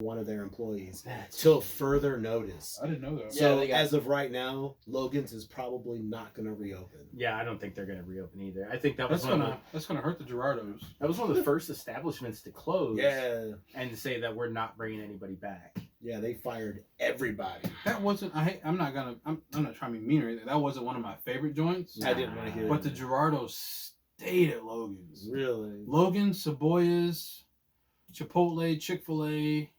one of their employees That's till further notice. I didn't know that. So Yeah, they got- as of right now, Logan's is probably not going to reopen. Yeah, I don't think they're going to reopen either. I think that was That's gonna hurt the Gerardos. that was one of the first establishments to close. Yeah, And to say that we're not bringing anybody back. yeah, they fired everybody. That wasn't. I'm not trying to be mean or anything. That wasn't one of my favorite joints. I didn't want to hear But it. the Gerardos stayed at Logan's. Really? Logan, Saboya's, Chipotle, Chick-fil-A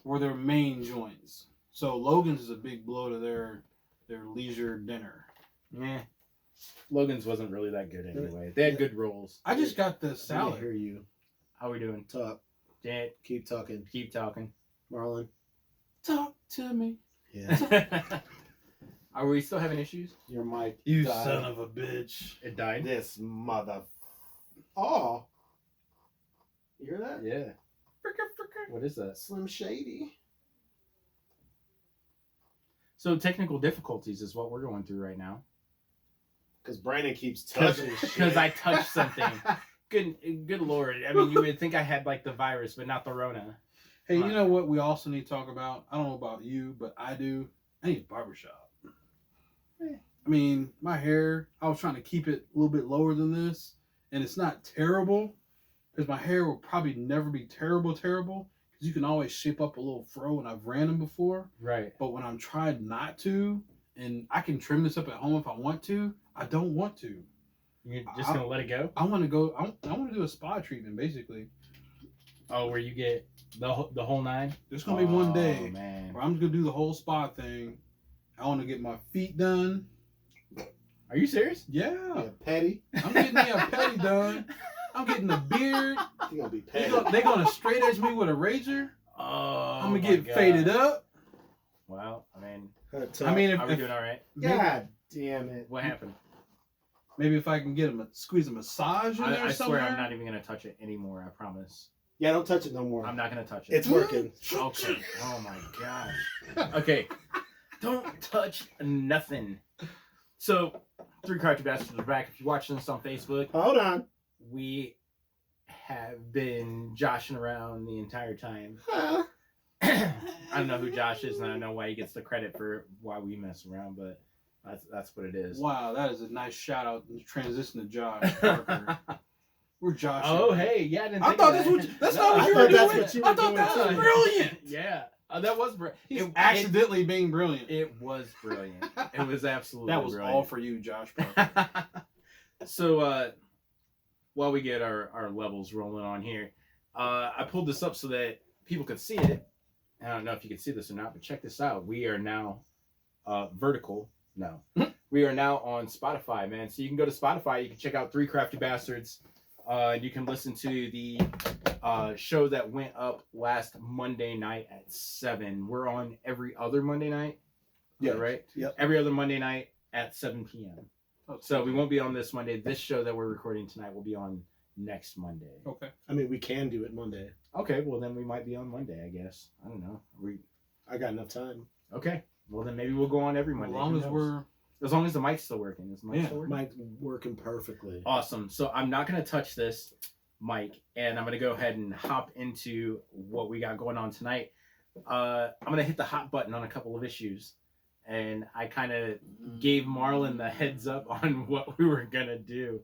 were their main joints. So Logan's is a big blow to their leisure dinner. Yeah. Logan's wasn't really that good anyway. They had good rolls. I just got the I salad. hear you. How we doing? Talk. Dan, Keep talking. keep talking. Marlon. Talk to me. Yeah. Are we still having issues? Your mic. You died. son of a bitch. It died? This mother. Oh. You hear that? Yeah. What is that? Slim Shady. So technical difficulties is what we're going through right now. Because Brandon keeps touching shit. Because I touched something. Good lord. I mean, you would think I had like the virus, but not the Rona. Hey, you know what we also need to talk about? I don't know about you, but I do. I need a barbershop. I mean, my hair, I was trying to keep it a little bit lower than this, and it's not terrible, because my hair will probably never be terrible, because you can always shape up a little fro, and I've ran them before. Right. But when I'm trying not to, and I can trim this up at home if I want to, I don't want to. You're just going to let it go? I want to go, I want to do a spa treatment, basically. Oh, where you get the whole nine? There's going to be one day Man. where I'm just going to do the whole spa thing. I want to get my feet done. Are you serious? Yeah. Yeah, petty. I'm getting me a petty done. I'm getting a beard. You're going to be petty. They're gonna straight edge me with a razor. Oh, I'm gonna my get God. faded up. Well, I mean, I mean, are we if doing all right? God damn it. What happened? maybe if I can get squeeze a massage in there I somewhere. swear I'm not even going to touch it anymore. I promise. Yeah, don't touch it no more. I'm not going to touch it. It's working. Okay. Oh, my gosh. Okay. Don't touch nothing. So, Three Crouchy Bastards are back. If you're watching this on Facebook, Hold on. we have been joshing around the entire time. Huh? I don't know who Josh is, and I don't know why he gets the credit for why we mess around, but that's what it is. Wow, that is a nice shout out and transition to Josh Parker. We're Josh. Oh, hey, yeah, I didn't I think thought of that's that. not No, what you I were thought that's doing. what you I were thought doing that was too. brilliant. Yeah, that was brilliant. He's accidentally being brilliant. It was brilliant. It was absolutely That was brilliant. all for you, Josh Parker. So, while we get our levels rolling on here, I pulled this up so that people could see it. I don't know if you can see this or not, but check this out. We are now vertical. No. We are now on Spotify, man. So you can go to Spotify. You can check out Three Crafty Bastards. You can listen to the show that went up last Monday night at 7. We're on every other Monday night. Yeah. Right? Yep. Every other Monday night at 7 p.m. So we won't be on this Monday. This show that we're recording tonight will be on next Monday. Okay. I mean, we can do it Monday. Okay, well then we might be on Monday, I guess. I don't know. I got enough time. Okay. Well then maybe we'll go on every As Monday. long Who as knows? As long as the mic's still working. Is the mic Yeah. still working? Mike's working perfectly. Awesome. So I'm not going to touch this mic, and I'm going to go ahead and hop into what we got going on tonight. I'm going to hit the hot button on a couple of issues, and I kind of gave Marlon the heads up on what we were going to do,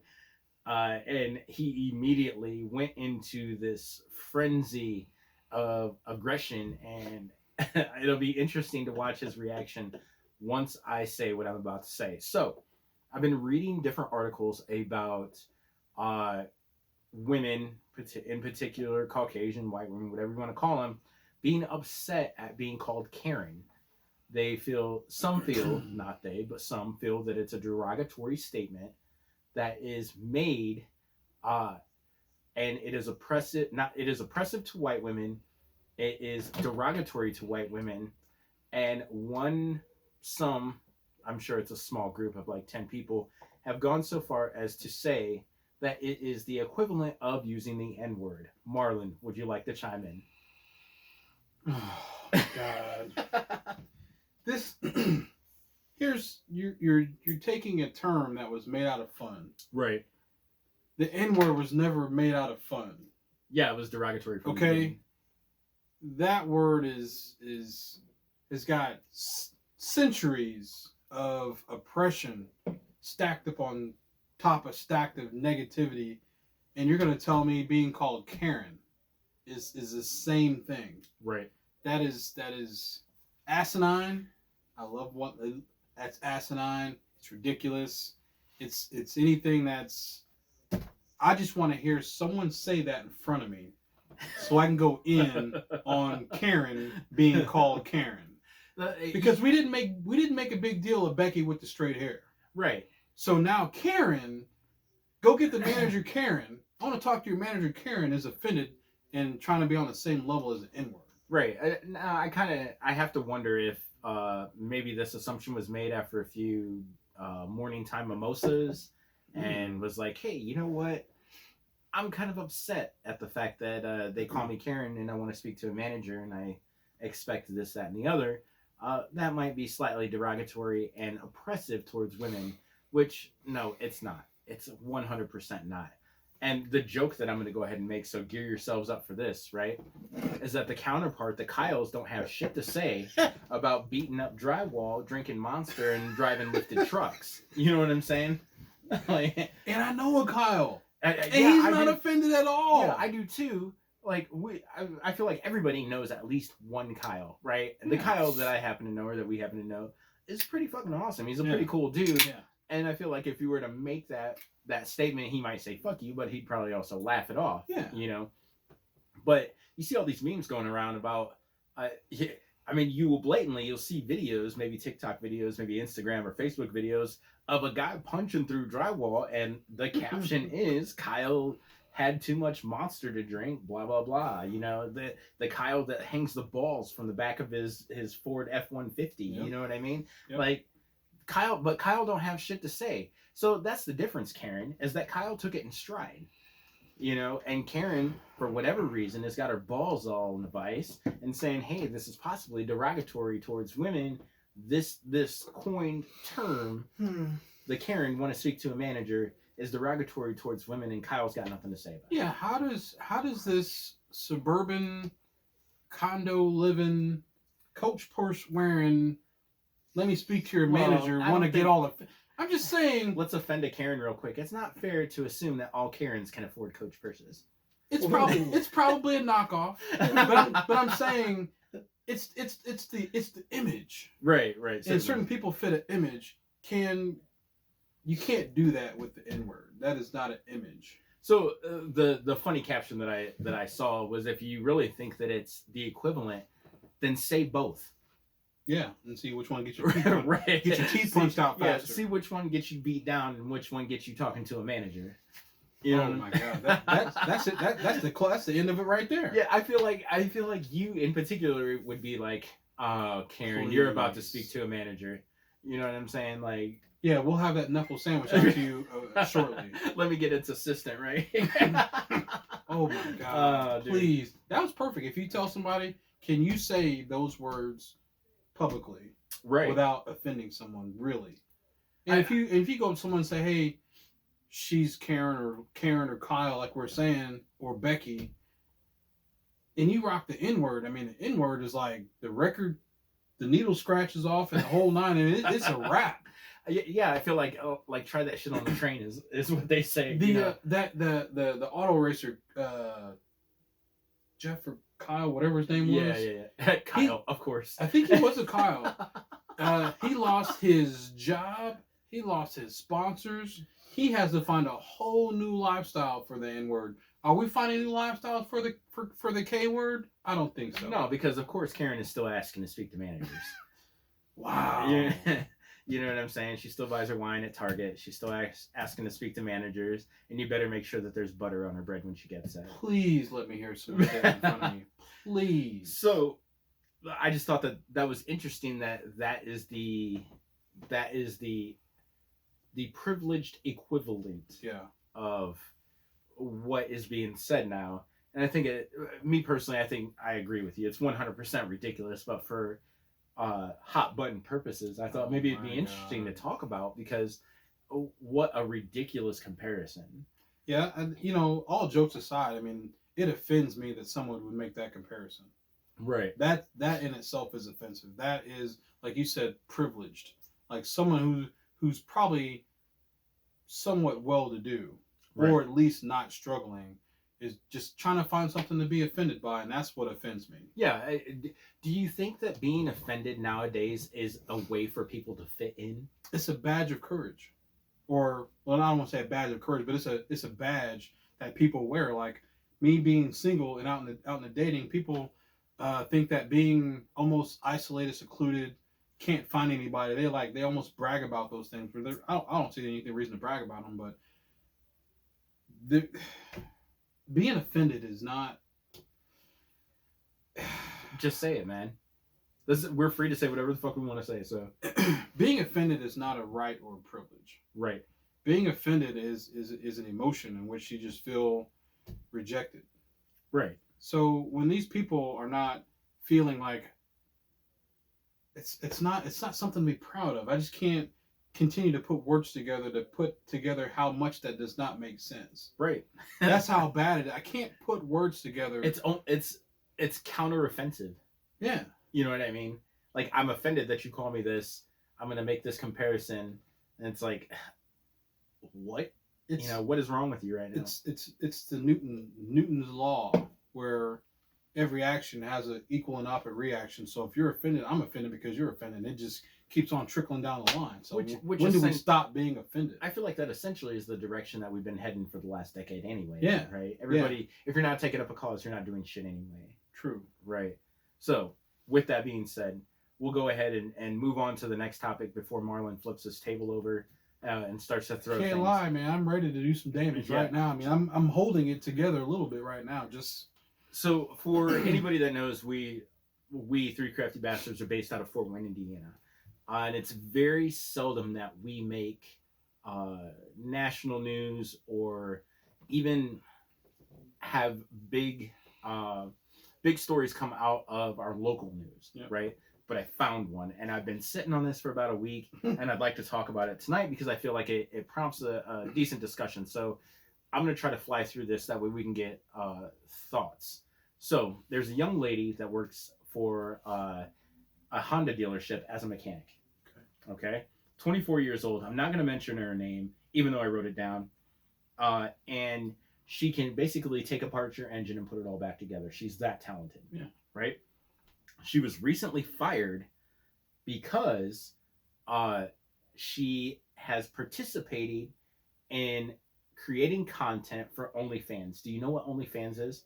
and he immediately went into this frenzy of aggression, and it'll be interesting to watch his reaction once I say what I'm about to say. So I've been reading different articles about women, in particular Caucasian, white women, whatever you want to call them, being upset at being called Karen. Some feel, not they, but some feel that it's a derogatory statement that is made, and it is oppressive. It is oppressive to white women. It is derogatory to white women, and some, I'm sure it's a small group of like 10 people, have gone so far as to say that it is the equivalent of using the N-word. Marlon, would you like to chime in? Oh God. This you're taking a term that was made out of fun. Right. The N-word was never made out of fun. Yeah, it was derogatory. From the Okay. beginning. that word has got centuries of oppression stacked upon top of stacked of negativity, and you're gonna tell me being called Karen is the same thing? Right. That is asinine. I love what that's asinine. It's ridiculous. It's anything that's. I just want to hear someone say that in front of me, so I can go in on Karen being called Karen. Because we didn't make a big deal of Becky with the straight hair. Right. So now Karen, go get the manager Karen. I want to talk to your manager Karen is offended and trying to be on the same level as the N-word. Right. Now I have to wonder if maybe this assumption was made after a few morning time mimosas and was like, hey, you know what? I'm kind of upset at the fact that they call me Karen and I want to speak to a manager and I expect this, that, and the other. That might be slightly derogatory and oppressive towards women, which, no, it's not. It's 100% not. And the joke that I'm going to go ahead and make, so gear yourselves up for this, right, is that the counterpart, the Kyles, don't have shit to say about beating up drywall, drinking Monster, and driving lifted trucks. You know what I'm saying? Like, and I know a Kyle. And yeah, he's not offended at all. Yeah, I do too. Like I feel like everybody knows at least one Kyle, right? And the Kyle that I happen to know or that we happen to know is pretty fucking awesome. He's a pretty cool dude. Yeah. And I feel like if you were to make that statement, he might say "fuck you," but he'd probably also laugh it off. Yeah. You know. But you see all these memes going around about. I mean, you'll see videos, maybe TikTok videos, maybe Instagram or Facebook videos of a guy punching through drywall, and the caption is Kyle had too much Monster to drink, blah blah blah. You know, the Kyle that hangs the balls from the back of his Ford F-150. Yep. You know what I mean? Yep. Like Kyle don't have shit to say. So that's the difference, Karen, is that Kyle took it in stride. You know, and Karen, for whatever reason, has got her balls all in the vice and saying, hey, this is possibly derogatory towards women. This coined term, the Karen want to speak to a manager, is derogatory towards women, and Kyle's got nothing to say about it. Yeah, how does this suburban condo living, coach purse wearing, let me speak to your manager, want to get all the... I'm just saying... Let's offend a Karen real quick. It's not fair to assume that all Karens can afford Coach purses. It's probably a knockoff, but I'm saying it's the image. Right. And certain people fit an image. You can't do that with the N-word. That is not an image. So the funny caption that I saw was, if you really think that it's the equivalent, then say both. Yeah, and see which one gets your teeth, get your teeth punched out faster. Yeah, see which one gets you beat down and which one gets you talking to a manager. You know, oh my god, that's it. That's the end of it right there. Yeah, I feel like you in particular would be like, Karen, please. You're about to speak to a manager. You know what I'm saying? Like, yeah, we'll have that knuckle sandwich out to you shortly. Let me get its assistant, right? Oh my god, please. That was perfect. If you tell somebody, can you say those words publicly, right, without offending someone, really? And if you go to someone and say, hey, she's Karen or Kyle, like we're saying, or Becky, and you rock the N-word, I mean, the N-word is like the record, the needle scratches off and the whole nine, and it's a wrap. Yeah, I feel like try that shit on the train is what they say. The auto racer, Jeff or Kyle, whatever his name was. Yeah. Kyle, of course. I think he was a Kyle. He lost his job. He lost his sponsors. He has to find a whole new lifestyle for the N-word. Are we finding new lifestyles for the K-word? I don't think so. No, because of course Karen is still asking to speak to managers. Wow. Yeah. You know what I'm saying? She still buys her wine at Target. She's still asking to speak to managers. And you better make sure that there's butter on her bread when she gets it. Please let me hear someone say that in front of me. Please. So, I just thought that was interesting that is the privileged equivalent of what is being said now. And I think me personally, I think I agree with you. It's 100% ridiculous, but for hot button purposes, I thought maybe it'd be interesting to talk about, because what a ridiculous comparison. Yeah, and all jokes aside, I mean, it offends me that someone would make that comparison. Right. That in itself is offensive. That is, like you said, privileged. Like someone who's probably somewhat well to do, Right. or at least not struggling, is just trying to find something to be offended by, and that's what offends me. Yeah. Do you think that being offended nowadays is a way for people to fit in? It's a badge of courage, or well, I don't want to say a badge of courage, but it's a badge that people wear. Like me being single and out in the dating, people think that being almost isolated, secluded, can't find anybody. They almost brag about those things. But I don't see any reason to brag about them. But being offended is not. Just say it, man. We're free to say whatever the fuck we want to say. So Being offended is not a right or a privilege. right. Being offended is an emotion in which you just feel rejected. Right. So when these people are not feeling like it's not something to be proud of. I just can't continue to put words together to put together how much that does not make sense. Right. That's how bad it is. I can't put words together. It's counter-offensive. Yeah. You know what I mean? Like, I'm offended that you call me this. I'm gonna make this comparison, and it's like, what? It's, What is wrong with you right now? it's the Newton's law where every action has an equal and opposite reaction. So if you're offended, I'm offended because you're offended. It just keeps on trickling down the line. So Which when is do we stop being offended? I feel like that essentially is the direction that we've been heading for the last decade anyway. Yeah. Right? Everybody, if you're not taking up a cause, you're not doing shit anyway. True. Right. So, with that being said, we'll go ahead and move on to the next topic before Marlon flips his table over and starts to throw Can't things. lie, man. I'm ready to do some damage Yeah. right now. I mean, I'm holding it together a little bit right now. Just So, for anybody that knows, we Three Crafty Bastards are based out of Fort Wayne, Indiana. And it's very seldom that we make national news or even have big stories come out of our local news, Yep. right? But I found one, and I've been sitting on this for about a week, and I'd like to talk about it tonight because I feel like it prompts a decent discussion. So I'm going to try to fly through this. That way we can get thoughts. So there's a young lady that works for a Honda dealership as a mechanic. Okay. 24 years old. I'm not going to mention her name, even though I wrote it down. And she can basically take apart your engine and put it all back together. She's that talented. Yeah. Right? She was recently fired because she has participated in creating content for OnlyFans. Do you know what OnlyFans is?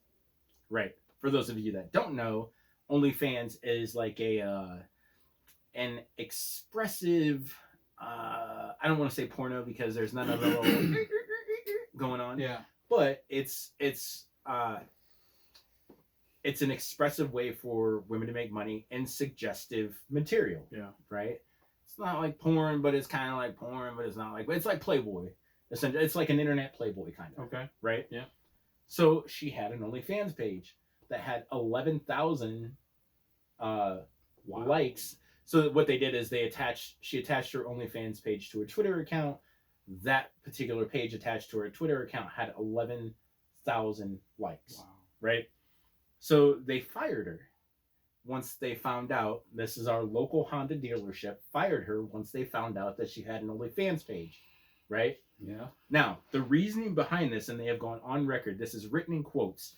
Right. For those of you that don't know, OnlyFans is like an expressive, I don't want to say porno because there's none of the little going on. yeah. But it's an expressive way for women to make money and suggestive material. Yeah. Right? It's not like porn, but it's kind of like porn, but it's not like, it's like Playboy. Essentially, it's like an internet Playboy kind of. Okay. Right? Yeah. So she had an OnlyFans page that had 11,000 likes. So what they did is she attached her OnlyFans page to her Twitter account. That particular page attached to her Twitter account had 11,000 likes. Wow. Right? So they fired her once they found out. This is our local Honda dealership. Fired her once they found out that she had an OnlyFans page. Right? Yeah. Now, the reasoning behind this, and they have gone on record, this is written in quotes,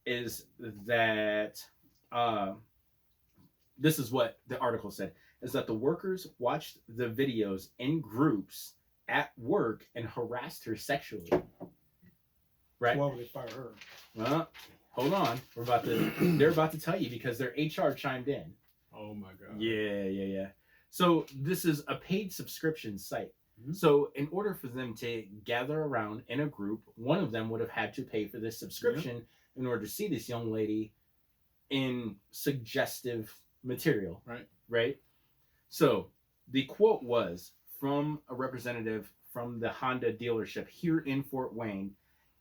is that this is what the article said, is that the workers watched the videos in groups at work and harassed her sexually. Right? So why would they fire her? Well, hold on. They're about to tell you because their HR chimed in. Oh my god. Yeah. So this is a paid subscription site. Mm-hmm. So in order for them to gather around in a group, one of them would have had to pay for this subscription in order to see this young lady in suggestive material. Right? So the quote was from a representative from the Honda dealership here in Fort Wayne.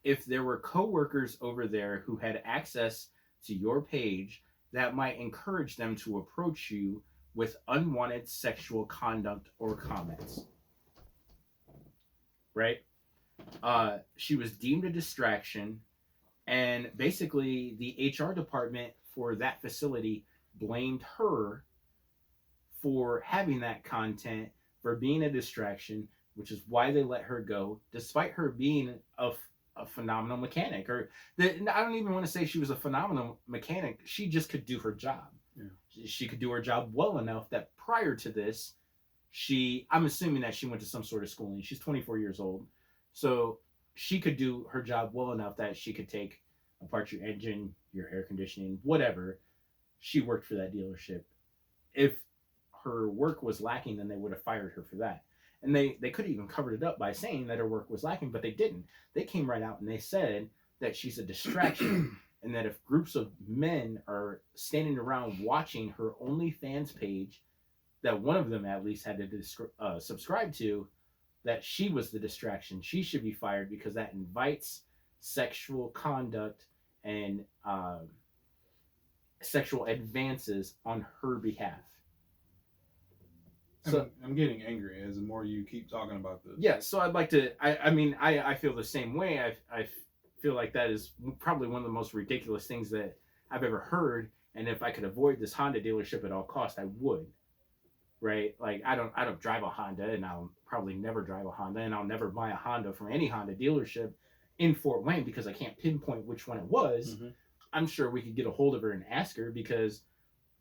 If there were coworkers over there who had access to your page, that might encourage them to approach you with unwanted sexual conduct or comments. Right? She was deemed a distraction, and basically the HR department for that facility blamed her for having that content, for being a distraction, which is why they let her go, despite her being a phenomenal mechanic. I don't even want to say she was a phenomenal mechanic. She just could do her job. Yeah. She could do her job well enough that prior to this, I'm assuming that she went to some sort of schooling. She's 24 years old. So she could do her job well enough that she could take apart your engine, your air conditioning, whatever. She worked for that dealership. If her work was lacking, then they would have fired her for that. And they could have even covered it up by saying that her work was lacking, but they didn't. They came right out and they said that she's a distraction and that if groups of men are standing around watching her OnlyFans page, that one of them at least had to subscribe to, that she was the distraction. She should be fired because that invites sexual conduct and sexual advances on her behalf. So I'm getting angry as the more you keep talking about this. Yeah, so I'd like to. I feel the same way. I feel like that is probably one of the most ridiculous things that I've ever heard. And if I could avoid this Honda dealership at all costs, I would. Right? Like I don't drive a Honda, and I'll probably never drive a Honda, and I'll never buy a Honda from any Honda dealership in Fort Wayne because I can't pinpoint which one it was. Mm-hmm. I'm sure we could get a hold of her and ask her because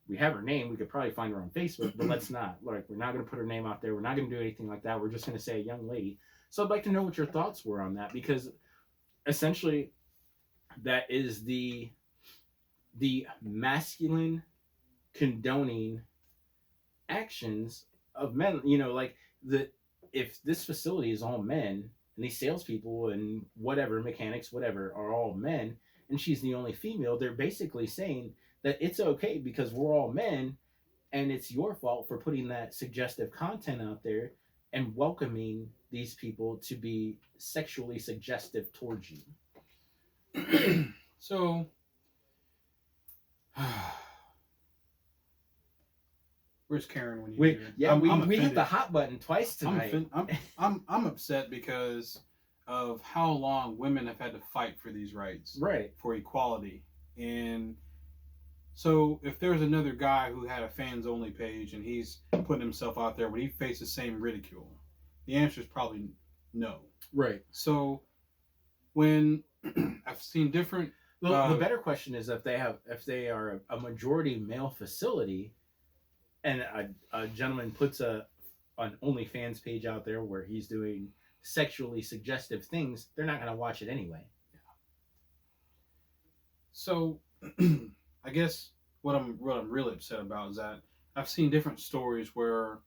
we have her name. We could probably find her on Facebook, but let's not. Like, we're not going to put her name out there. We're not going to do anything like that. We're just going to say a young lady. So I'd like to know what your thoughts were on that, because essentially that is the masculine condoning actions of men. You know, like if this facility is all men and these salespeople and whatever, mechanics, whatever, are all men, and she's the only female, they're basically saying that it's okay because we're all men and it's your fault for putting that suggestive content out there and welcoming these people to be sexually suggestive towards you. So, where's Karen when you need her? We hit the hot button twice tonight. I'm upset because of how long women have had to fight for these rights, right? For equality. And so if there's another guy who had a fans only page and he's putting himself out there, would he face the same ridicule? The answer is probably no. Right. So when I've seen different, the better question is if they are a majority male facility, and a gentleman puts an OnlyFans page out there where he's doing sexually suggestive things, they're not going to watch it anyway. Yeah. So I guess what I'm really upset about is that I've seen different stories where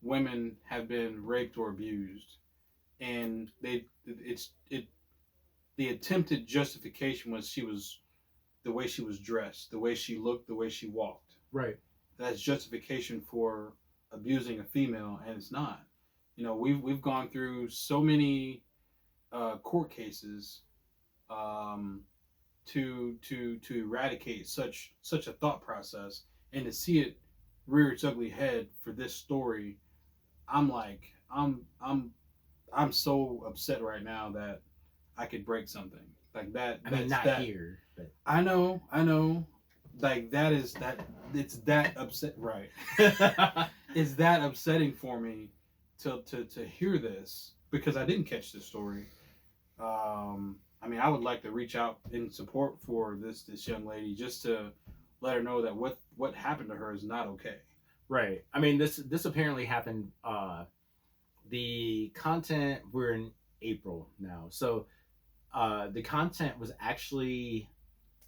women have been raped or abused, and the attempted justification was the way she was dressed, the way she looked, the way she walked. Right. That's justification for abusing a female, and it's not. You know, we've gone through so many court cases to eradicate such a thought process, and to see it rear its ugly head for this story. I'm so upset right now that I could break something like that. I mean, not here, but I know. Like it's that upset, right? It's that upsetting for me to hear this, because I didn't catch this story. I mean, I would like to reach out in support for this young lady, just to let her know that what happened to her is not okay. Right. I mean, this apparently happened. The content, we're in April now, so the content was actually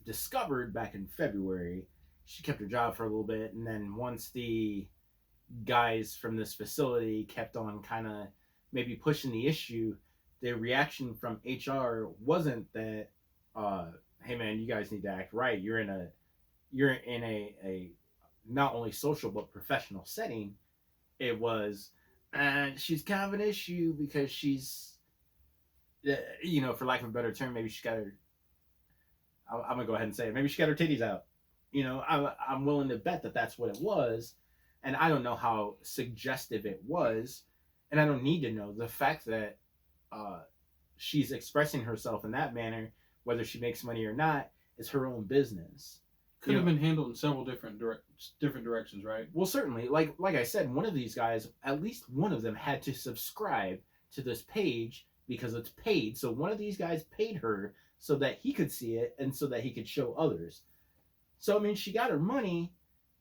discovered back in February. She kept her job for a little bit, and then once the guys from this facility kept on kind of maybe pushing the issue, the reaction from HR wasn't that, hey man, you guys need to act right. You're in a not only social but professional setting. It was, she's kind of an issue because she's, you know, for lack of a better term, maybe she got her, I'm gonna go ahead and say it, maybe she got her titties out. You know, I'm willing to bet that that's what it was, and I don't know how suggestive it was, and I don't need to know. The fact that she's expressing herself in that manner, whether she makes money or not, is her own business. Could have been handled in several different directions, right? Well, certainly, like I said, one of these guys, at least one of them, had to subscribe to this page because it's paid. So one of these guys paid her so that he could see it and so that he could show others. So I mean, she got her money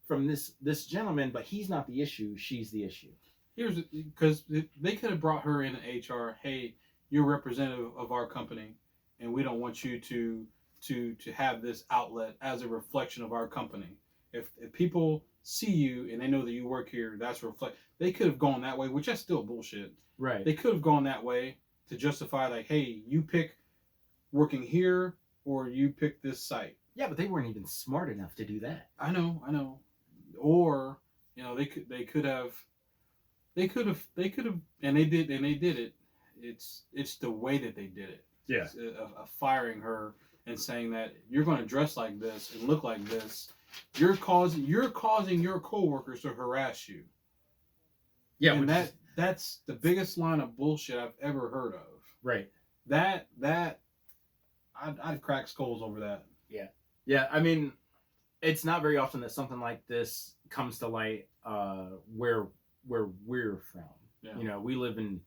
from this gentleman, but he's not the issue. She's the issue. Here's because they could have brought her in HR. Hey, you're representative of our company, and we don't want you to have this outlet as a reflection of our company. If people see you and they know that you work here, that's reflect. They could have gone that way, which that's still bullshit. Right. They could have gone that way to justify, like, hey, you pick working here or you pick this site. Yeah, but they weren't even smart enough to do that. I know. Or they could have, and they did it. It's the way that they did it. Yeah. Of firing her and saying that you're going to dress like this and look like this. You're causing your coworkers to harass you. Yeah, and that's the biggest line of bullshit I've ever heard of. Right. That I'd crack skulls over that. Yeah, I mean, it's not very often that something like this comes to light where we're from. Yeah. You know, we live in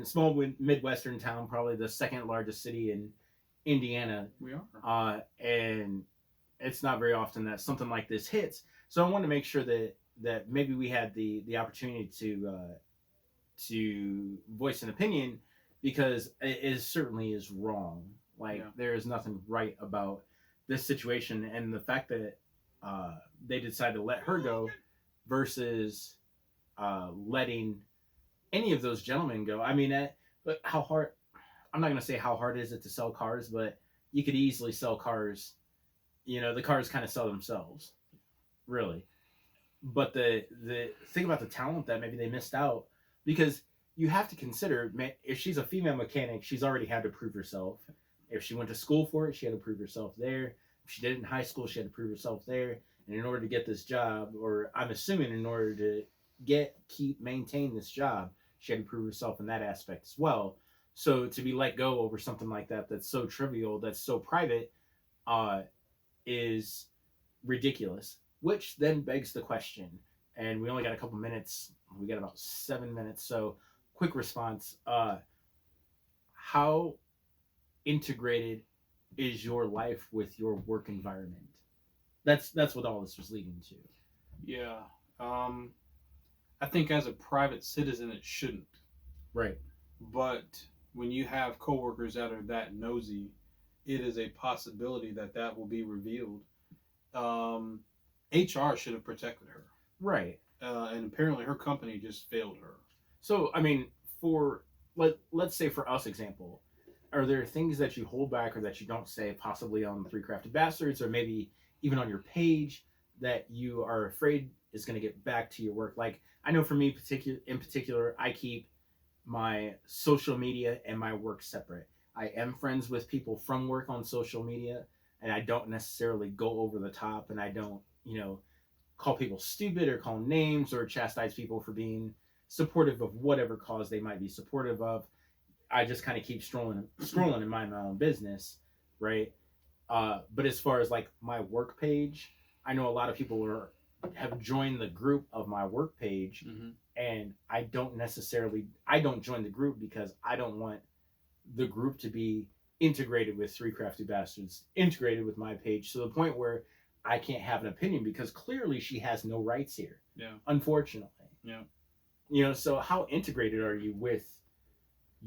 small Midwestern town, probably the second largest city in Indiana. We are. And it's not very often that something like this hits. So I wanted to make sure that maybe we had the opportunity to voice an opinion, because it certainly is wrong. Like, there is nothing right about this situation, and the fact that they decided to let her go versus letting any of those gentlemen go. I mean, but how hard? I'm not gonna say how hard is it to sell cars, but you could easily sell cars. You know, the cars kind of sell themselves, really. But the thing about the talent that maybe they missed out, because you have to consider, if she's a female mechanic, she's already had to prove herself. If she went to school for it, she had to prove herself there. If she did it in high school, she had to prove herself there. And in order to get this job, or I'm assuming in order to maintain this job, she had to prove herself in that aspect as well. So to be let go over something like that, that's so trivial, that's so private, is ridiculous. Which then begs the question, and we only got a couple minutes. We got about 7 minutes. So quick response. How integrated is your life with your work environment? That's what all this was leading to. Yeah. I think as a private citizen, it shouldn't. Right. But when you have coworkers that are that nosy, it is a possibility that will be revealed. HR should have protected her. Right. And apparently her company just failed her. So, I mean, let's say for us example, are there things that you hold back or that you don't say, possibly on Three Crafted Bastards, or maybe even on your page, that you are afraid is going to get back to your work? Like, I know for me in particular, I keep my social media and my work separate. I am friends with people from work on social media, and I don't necessarily go over the top, and I don't, call people stupid or call names or chastise people for being supportive of whatever cause they might be supportive of. I just kind of keep scrolling and mind my own business, right? But as far as like my work page, I know a lot of people have joined the group of my work page, and I don't join the group because I don't want the group to be integrated with Three Crafty Bastards, integrated with my page, to the point where I can't have an opinion, because clearly she has no rights here. Yeah. Unfortunately. Yeah. So how integrated are you with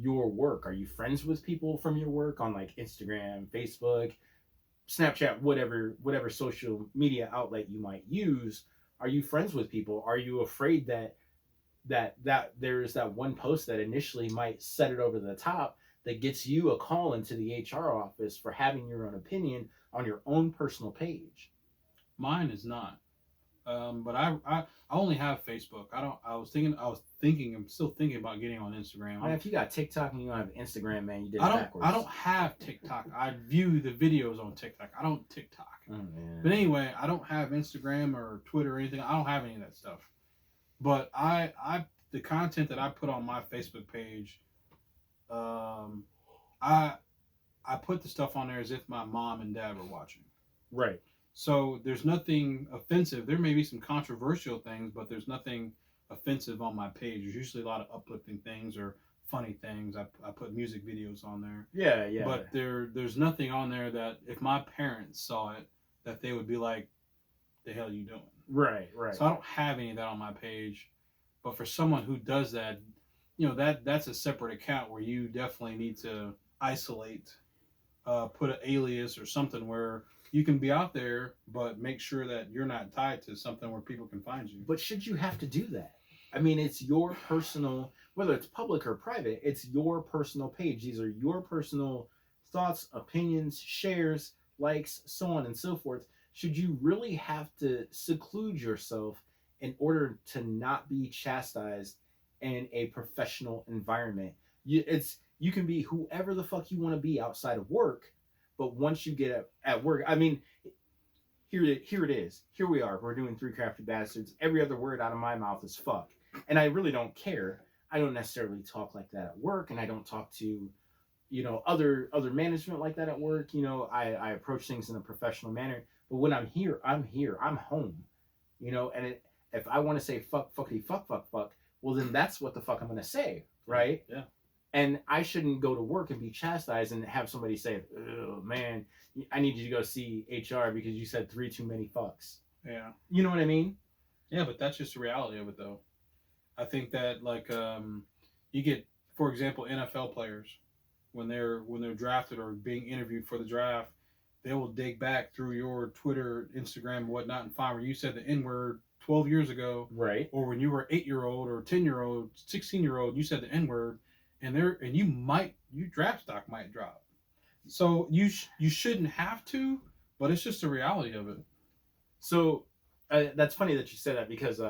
your work? Are you friends with people from your work on like Instagram, Facebook, Snapchat, whatever social media outlet you might use? Are you friends with people? Are you afraid that there's that one post that initially might set it over the top, that gets you a call into the HR office for having your own opinion on your own personal page? Mine is not. But I only have Facebook. I'm still thinking about getting on Instagram. Man, if you got TikTok and you don't have Instagram, man, you did it I backwards. don't have TikTok. I view the videos on TikTok. I don't TikTok. Oh, man. But anyway, I don't have Instagram or Twitter or anything. I don't have any of that stuff. But the content that I put on my Facebook page, I put the stuff on there as if my mom and dad were watching. Right. So there's nothing offensive. There may be some controversial things, but there's nothing offensive on my page. There's usually a lot of uplifting things or funny things. I put music videos on there. Yeah, yeah. But there's nothing on there that if my parents saw it, that they would be like, the hell are you doing? Right, right. So I don't have any of that on my page. But for someone who does that, that's a separate account where you definitely need to isolate, put an alias or something where you can be out there, but make sure that you're not tied to something where people can find you. But should you have to do that? I mean, it's your personal, whether it's public or private, it's your personal page. These are your personal thoughts, opinions, shares, likes, so on and so forth. Should you really have to seclude yourself in order to not be chastised in a professional environment? You can be whoever the fuck you want to be outside of work, but once you get at work, I mean, here it is. Here we are. We're doing Three Crafty Bastards. Every other word out of my mouth is fuck. And I really don't care. I don't necessarily talk like that at work, and I don't talk to, other management like that at work. I approach things in a professional manner. But when I'm here. I'm home. And if I want to say fuck, fuckity, fuck, fuck, fuck, well, then that's what the fuck I'm going to say, right? Yeah. And I shouldn't go to work and be chastised and have somebody say, oh, man, I need you to go see HR because you said 3 too many fucks. Yeah. You know what I mean? Yeah, but that's just the reality of it, though. I think that, you get, for example, NFL players, when they're drafted or being interviewed for the draft, they will dig back through your Twitter, Instagram, and whatnot, and find where you said the N-word 12 years ago. Right. Or when you were 8-year-old or 10-year-old, 16-year-old, you said the N-word, and your draft stock might drop. So you shouldn't have to, but it's just the reality of it. So that's funny that you said that because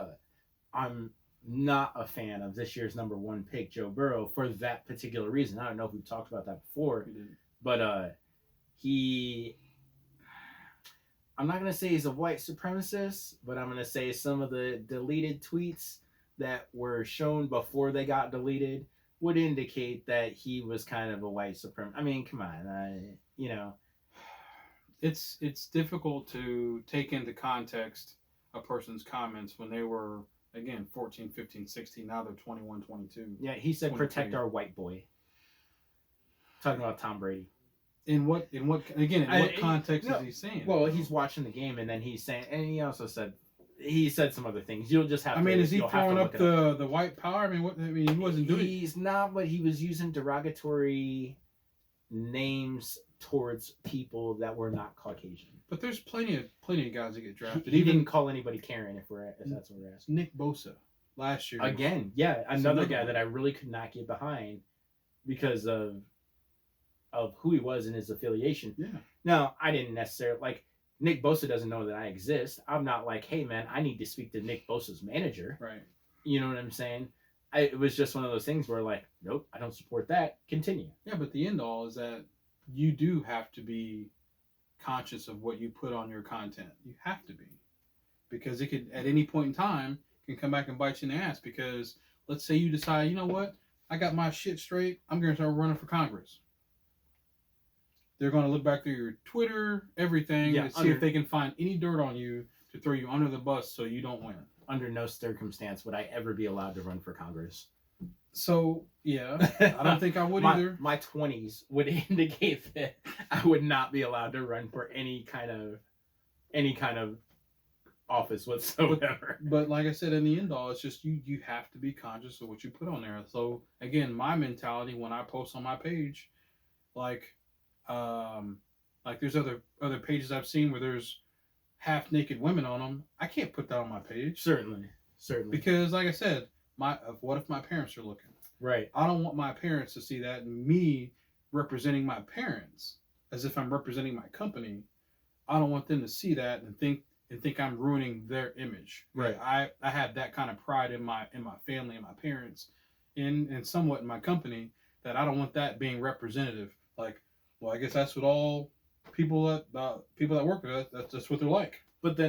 I'm not a fan of this year's number 1 pick, Joe Burrow, for that particular reason. I don't know if we've talked about that before, but I'm not going to say he's a white supremacist, but I'm going to say some of the deleted tweets that were shown before they got deleted would indicate that he was kind of a white supremacist. I mean, come on, It's difficult to take into context a person's comments when they were, again, 14, 15, 16. Now they're 21, 22. Yeah, he said 23. protect our white boy. Talking about Tom Brady. In what context is he saying? Well, he's watching the game and then he's saying, and he also said some other things. You'll just have to. I mean, is he you'll have to throwing look up it the white power? I mean, he wasn't doing. He's not, but he was using derogatory names towards people that were not Caucasian. But there's plenty of guys that get drafted. He didn't call anybody Karen if that's what we're asking. Nick Bosa last year. Again, yeah, another guy that I really could not get behind because of who he was and his affiliation. Yeah. Now, I didn't necessarily Nick Bosa doesn't know that I exist. I'm not like, hey man, I need to speak to Nick Bosa's manager. Right. You know what I'm saying? It was just one of those things where nope, I don't support that. Continue. Yeah, but the end all is that you do have to be conscious of what you put on your content. You have to be. Because it could, at any point in time, can come back and bite you in the ass. Because let's say you decide, you know what? I got my shit straight. I'm going to start running for Congress. They're going to look back through your Twitter, everything, to see if they can find any dirt on you to throw you under the bus so you don't win. Under no circumstance would I ever be allowed to run for Congress. So, yeah, I don't think I would either. My 20s would indicate that I would not be allowed to run for any kind of office whatsoever. But like I said, in the end all, it's just you have to be conscious of what you put on there. So, again, my mentality when I post on my page, there's other pages I've seen where there's half naked women on them. I can't put that on my page. Certainly. Because, like I said, what if my parents are looking? Right. I don't want my parents to see that, and me representing my parents as if I'm representing my company. I don't want them to see that and think I'm ruining their image. Right. I have that kind of pride in my family and my parents, and somewhat in my company, that I don't want that being representative. I guess that's what all people that work with that's what they're like.